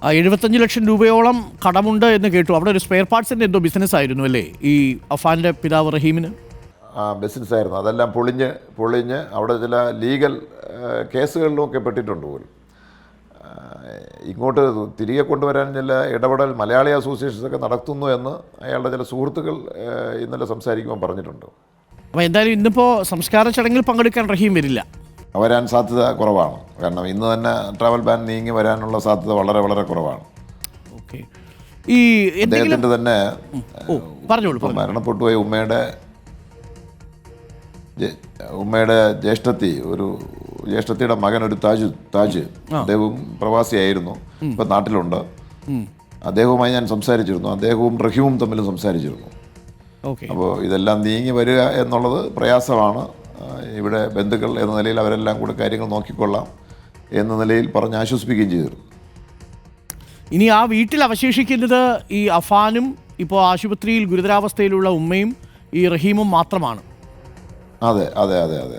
75 ലക്ഷം രൂപയോളം കടമുണ്ട് എന്ന് കേട്ടു. അവിടെ ഒരു സ്പെയർ പാർട്സിൻ്റെ എന്തോ ബിസിനസ് ആയിരുന്നു അല്ലേ ഈ അഫാൻ്റെ പിതാവ് റഹീമിന്? ബിസിനസ്സായിരുന്നു. അതെല്ലാം പൊളിഞ്ഞ് അവിടെ ചില ലീഗൽ കേസുകളിലുമൊക്കെ പെട്ടിട്ടുണ്ട് പോലും. ഇങ്ങോട്ട് തിരികെ കൊണ്ടുവരാൻ ചില ഇടപെടൽ മലയാളി അസോസിയേഷൻസൊക്കെ നടത്തുന്നു എന്ന് അയാളുടെ ചില സുഹൃത്തുക്കൾ ഇന്നലെ സംസാരിക്കുമ്പോൾ പറഞ്ഞിട്ടുണ്ട്. അപ്പോൾ എന്തായാലും ഇന്നിപ്പോൾ സംസ്കാര ചടങ്ങിൽ പങ്കെടുക്കാൻ റഹീം വരില്ല. വരാൻ സാധ്യത കുറവാണ്. കാരണം ഇന്ന് തന്നെ ട്രാവൽ ബാൻ നീങ്ങി വരാനുള്ള സാധ്യത വളരെ വളരെ കുറവാണ്. ഓക്കെ. ഈ അദ്ദേഹത്തിൻ്റെ തന്നെ മരണപ്പെട്ടു പോയ ഉമ്മയുടെ ജ്യേഷ്ഠത്തിയുടെ മകൻ ഒരു താജ് അദ്ദേഹവും പ്രവാസിയായിരുന്നു, ഇപ്പം നാട്ടിലുണ്ട്. അദ്ദേഹവുമായി ഞാൻ സംസാരിച്ചിരുന്നു. അദ്ദേഹവും റഹീമും തമ്മിൽ സംസാരിച്ചിരുന്നു. അപ്പോൾ ഇതെല്ലാം നീങ്ങി വരിക എന്നുള്ളത് പ്രയാസമാണ്. ഇവിടെ ബന്ധുക്കൾ എന്ന നിലയിൽ അവരെല്ലാം കൂടെ കാര്യങ്ങൾ നോക്കിക്കൊള്ളാം എന്ന നിലയിൽ പറഞ്ഞ് ആശ്വസിപ്പിക്കുകയും ചെയ്തിരുന്നു. ഇനി ആ വീട്ടിൽ അവശേഷിക്കുന്നത് ഈ അഫാനും ഇപ്പോൾ ആശുപത്രിയിൽ ഗുരുതരാവസ്ഥയിലുള്ള ഉമ്മയും ഈ റഹീമും മാത്രമാണ്. അതെ അതെ അതെ അതെ